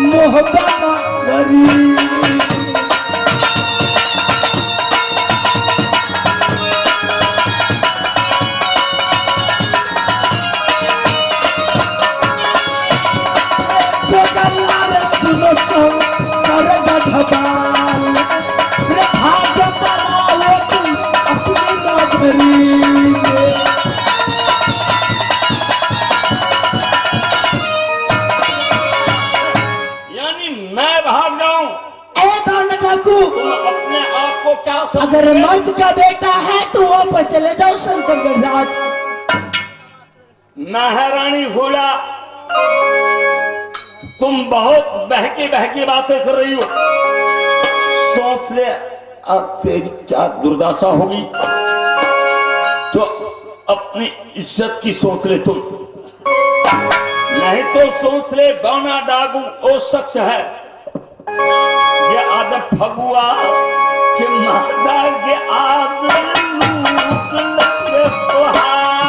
मोहब्बत करी। सुनो सुन कर गढ़वाल रे भाग बनाओ तुम अपनी नगरी में। यानी मैं भाग जाऊं? डाकू अपने आप को क्या समझ? अगर मर्द का बेटा है तो वापस चले जाओ शंकर राज। महारानी फूला, तुम बहुत बहकी बहकी बातें कर रही हो। सोच ले अब तेरी क्या दुर्दशा होगी, तो अपनी इज्जत की सोच ले तुम, नहीं तो सोच ले बौना डाकू वो शख्स है ये आदत फगुआ के माता के आज लूट लगे तुहार।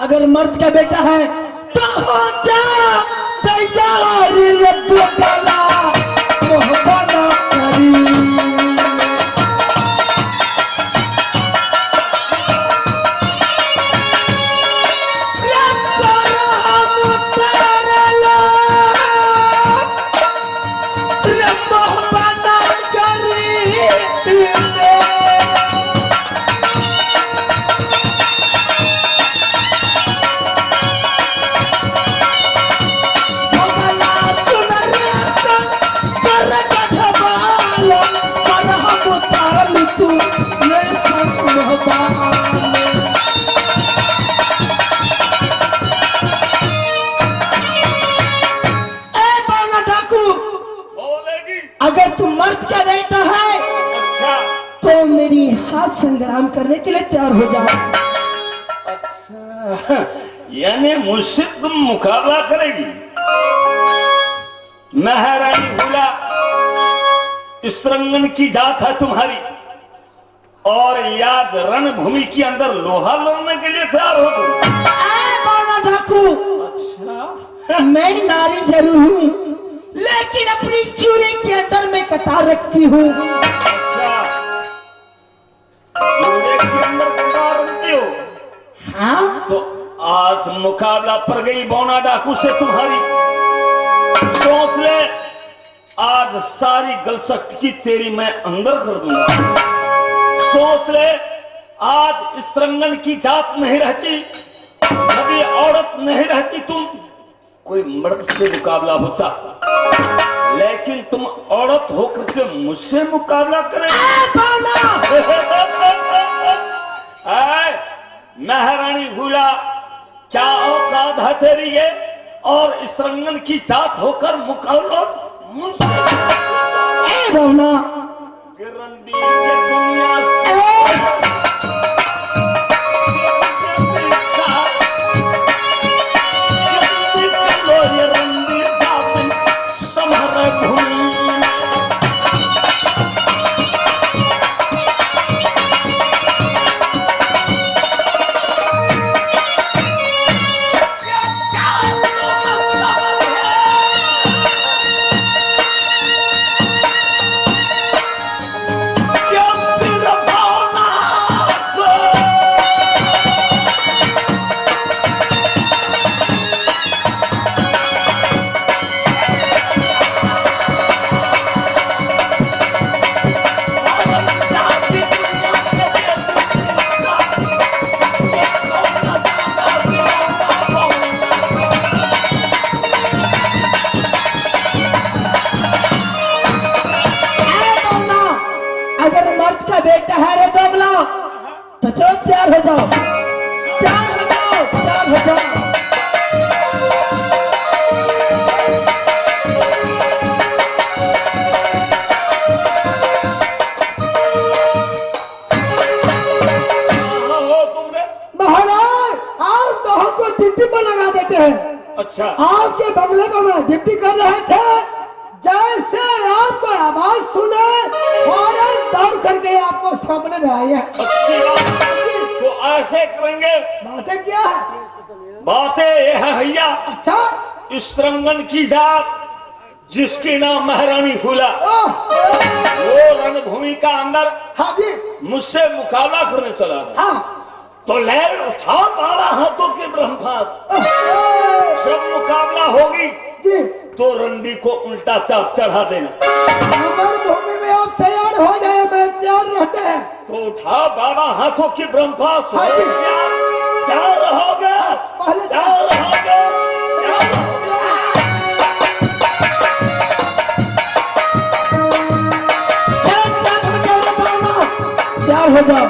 अगर मर्द का बेटा है तो हो जा तैयारी लड्डू काला मोहब्बत करी। अगर तू मर्द का बेटा है अच्छा, तो मेरी साथ संग्राम करने के लिए तैयार हो जाओ। अच्छा, यानी मुझसे तुम मुकाबला करेगी? महारानी फूला, इस रंगन की जात है तुम्हारी, और याद रणभूमि के अंदर लोहा लड़ने के लिए तैयार हो तुम? डाकू, अच्छा, मैं नारी जरूर हूँ लेकिन अपनी चूड़ी के अंदर मैं कतार रखती हूँ। अच्छा, चूड़ी के अंदर कतार रखती हो? हाँ, तो आज मुकाबला पड़ गई बौना डाकू से तुम्हारी। सोच ले, आज सारी गलसट की तेरी मैं अंदर कर दूंगा। सोच ले, आज इस रंगन की जात नहीं रहती, कभी औरत नहीं रहती, तुम कोई मर्द से मुकाबला होता, लेकिन तुम औरत होकर के मुझसे मुकाबला करें? महारानी फूला, क्या औकात है तेरी ये, और इस रंगन की जात होकर मुकाबला मुझसे? रणदीप के दुनिया से तैयार हो जाओ, तैयार हो जाओ, तैयार हो जाओ। महाराज आप तो हमको ड्यूटी पर लगा देते हैं। अच्छा, आपके बंगले में मैं ड्यूटी कर रहे थे, जैसे आपको आवाज सुने फौरन दौड़ करके आपको सामने में आई है। अच्छी बात। तो ऐसे करेंगे। बातें क्या है? बातें ये है भैया, अच्छा, इस रंगन की जात जिसके नाम महारानी फूला, वो रणभूमि का अंदर हाँ जी, मुझसे मुकाबला करने चला है। हाँ तो लहर उठा 12 हाथों के ब्रह्मास्त्र, जब मुकाबला होगी जी, तो रंडी को उल्टा चाप चढ़ा देना। हमारी भूमि में आप तैयार हो जाए, मैं तैयार रहते हैं। तो उठा 12 हाथों की ब्रह्मास्त्र, हाँ जी। क्या रहोगे, पहले क्या रहोगे, क्या तैयार हो जाओ।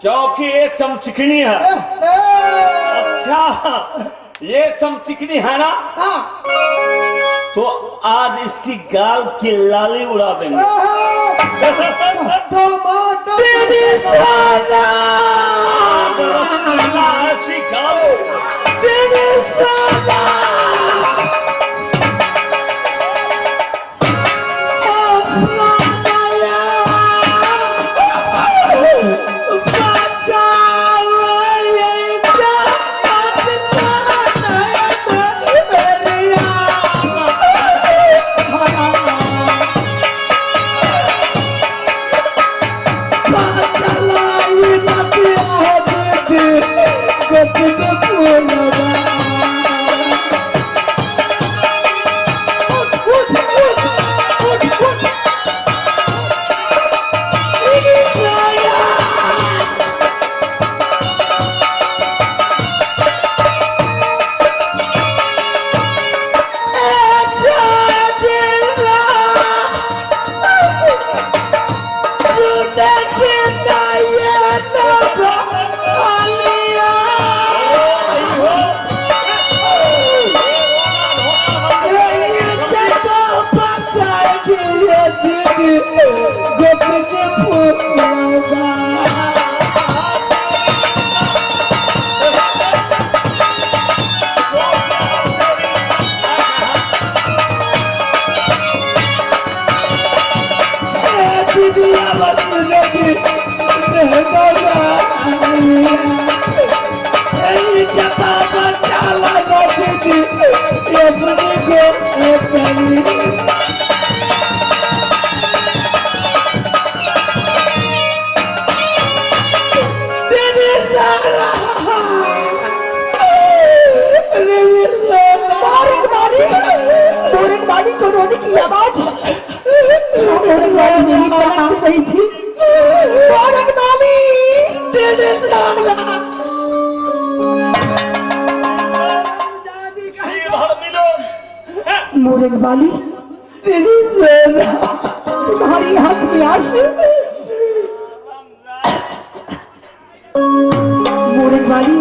क्योंकि ये चमचिकनी है। अच्छा, ये चमचिकनी है ना, तो आज इसकी गाल की लाली उड़ा देंगे। ऐसी गाल Good. अपने को पहली मोरंगबाली को रोने की आवाज मोरंगबाली मेरी पलक गई थी। मोरंगबाली मोरंगबाली तुम्हारी आंख में आंसू। मोरंगबाली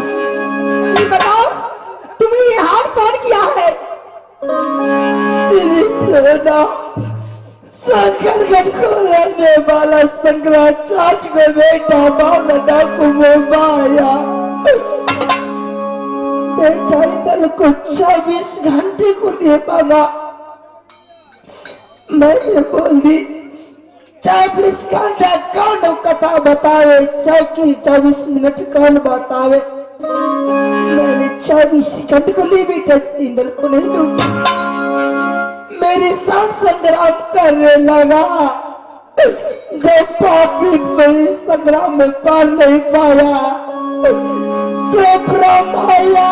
ये बताओ तुमने ये हाल कौन किया है? सोना शंकरगढ़ को रहने वाला शंकराचार्य को बेटा बाबा को मोबाया बेटा इधर को 24 घंटे को लिए बाबा मैंने बोल दी 24 घंटा कौन कथा बतावे चौकी 24 मिनट कौन बतावे। मैंने 24 घंटे को लिए बेटा इंद्र को नहीं दूंगी। मेरे साथ संग्राम करने लगा जब पापी मेरे संग्राम में पार नहीं पाया तो ब्रह्मया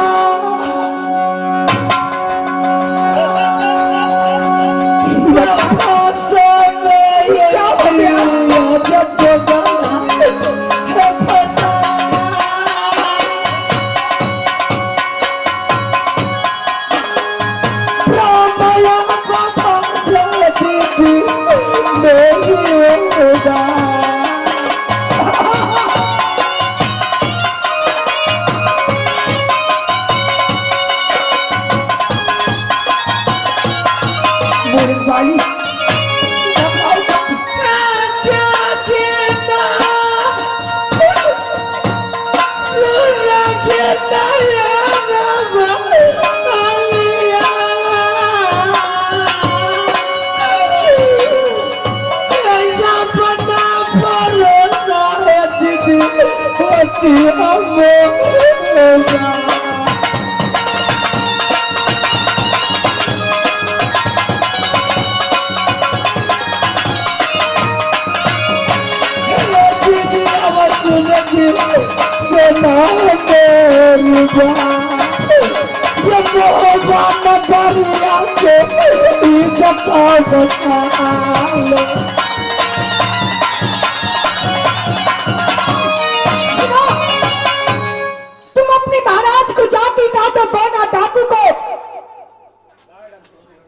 तुम अपने महाराज को जाके कहा तो बना डाकू को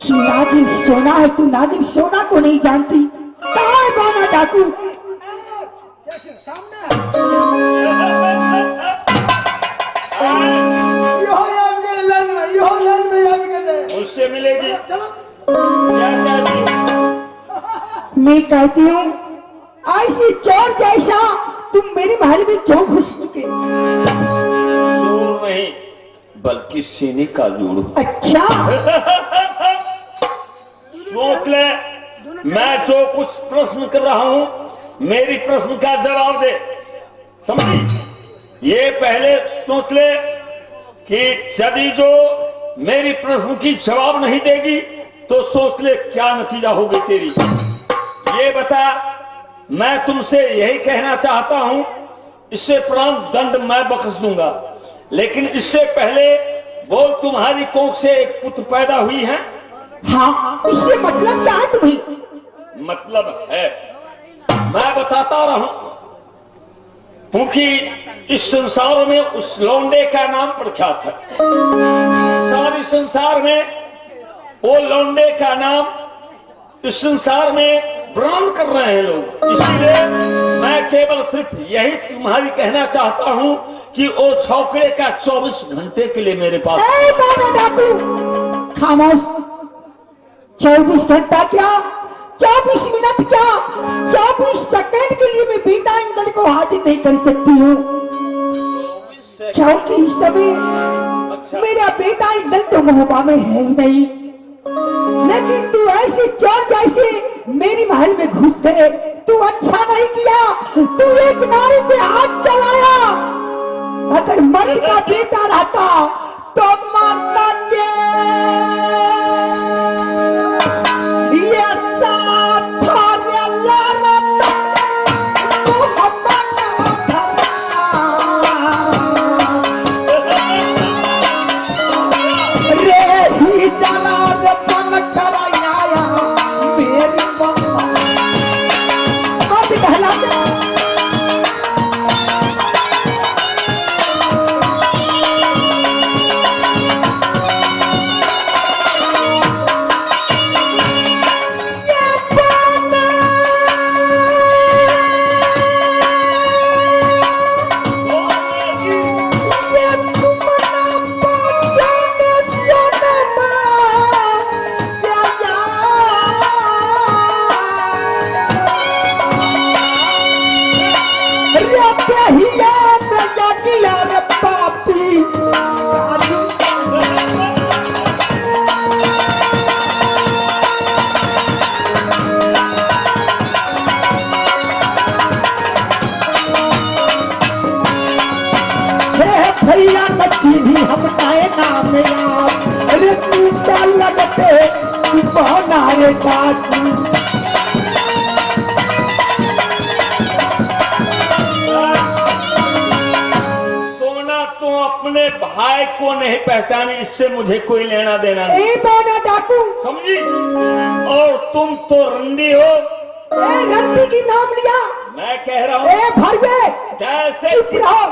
कि नागिन सोना है। तू नागिन सोना को नहीं जानती। कहाँ है बना डाकू? उससे मिलेगी। मैं कहती हूँ ऐसी चोर जैसा तुम मेरे महल में क्यों घुस चुके? चोर नहीं बल्कि सीने का जोड़। अच्छा सोच ले मैं जो कुछ प्रश्न कर रहा हूँ मेरी प्रश्न का जवाब दे। समझी? ये पहले सोच ले कि यदि जो मेरी प्रश्न की जवाब नहीं देगी तो सोच ले क्या नतीजा होगी तेरी। ये बता मैं तुमसे यही कहना चाहता हूं इससे प्राण दंड मैं बख्श दूंगा लेकिन इससे पहले वो तुम्हारी कोख से एक पुत्र पैदा हुई है। हाँ इससे मतलब क्या है तुम्हें? मतलब है मैं बताता रहूं क्योंकि इस संसार में उस लौंडे का नाम प्रख्यात है। सारे संसार में वो लौंडे का नाम इस संसार में वर्णन कर रहे हैं लोग। इसीलिए मैं केवल सिर्फ यही तुम्हारी कहना चाहता हूं कि वो छौके का 24 घंटे के लिए मेरे पास। खामोश। 24 घंटा क्या 24 मिनट क्या 24 सेकंड के लिए मैं बेटा इंद्र को हाजिर नहीं कर सकती हूँ क्योंकि इस समय मेरा बेटा इंद्र तो मोहब्बत में है ही नहीं। लेकिन तू ऐसे चोर जैसे मेरी महल में घुस गए। तू अच्छा नहीं किया। तू एक नारी पे हाथ चलाया। अगर मर्द का बेटा रहता तो मरता के बाटे छिपाना रे डाकू। सोना तुम अपने भाई को नहीं पहचानी, इससे मुझे कोई लेना देना नहीं। ए बौना डाकू, समझी? और तुम तो रंडी हो। ए रंडी की नाम लिया, मैं कह रहा हूँ ए भरगे जैसे चुप रहो।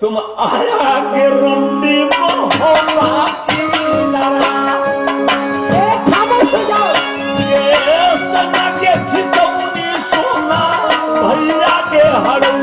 तुम आया के रंडी मोहब्बा की लड़ा। ए खामोश हो जाओ। ये सना के छिपौनी सोना भैया के हड़ू।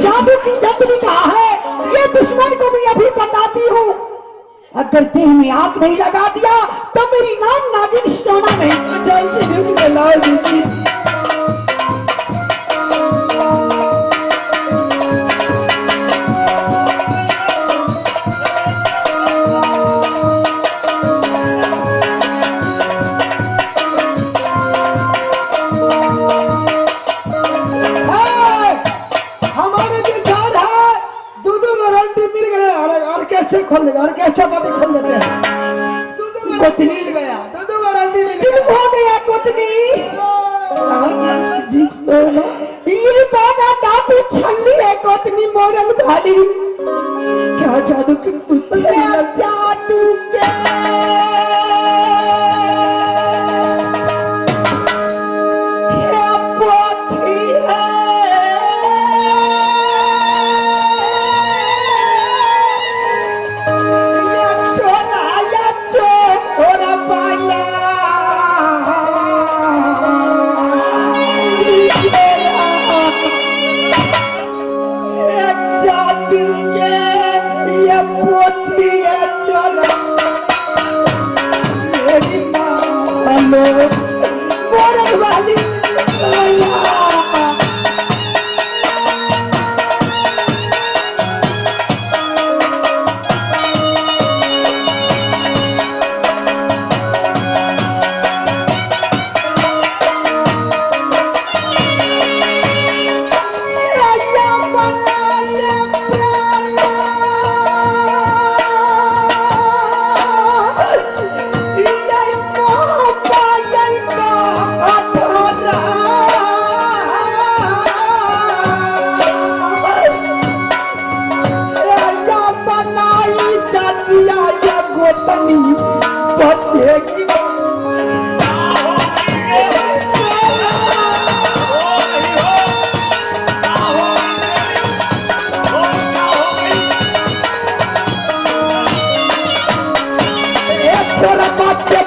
जादू की जंतरी कहाँ है, ये दुश्मन को भी अभी बताती हूँ। अगर देह में आग नहीं लगा दिया तो मेरी नाम नागिन सोना नहीं। जान से ढूंढ के लाओ दीदी। कैसे खोल देगा और कैसे पार्टी खोल देते हैं। कोतनी मिल गया, दूध गारंटी मिल गया। हो गया कोतनी। ये बाना डाकू छल्ली है कोतनी मोरंग धाली। क्या जादू की पुस्तक है? जादू के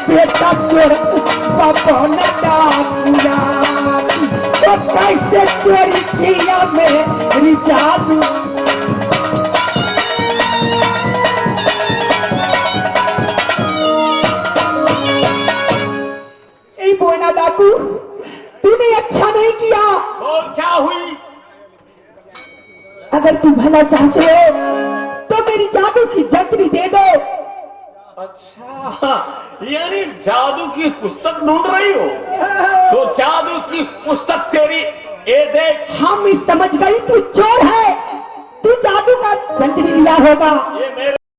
बेटा चोर पापा ने डाकिया तो कैसे चोरी किया मेरी जादू। ए बोना डाकू, तूने अच्छा नहीं किया। और क्या हुई? अगर तू भला चाहते हो तो मेरी जादू की जंतरी दे दो। अच्छा, यानी जादू की पुस्तक ढूंढ रही हो? तो जादू की पुस्तक तेरी ये देख। हाँ मैं समझ गई, तू चोर है, तू जादू का जंतरी लिया होगा। ये मेरे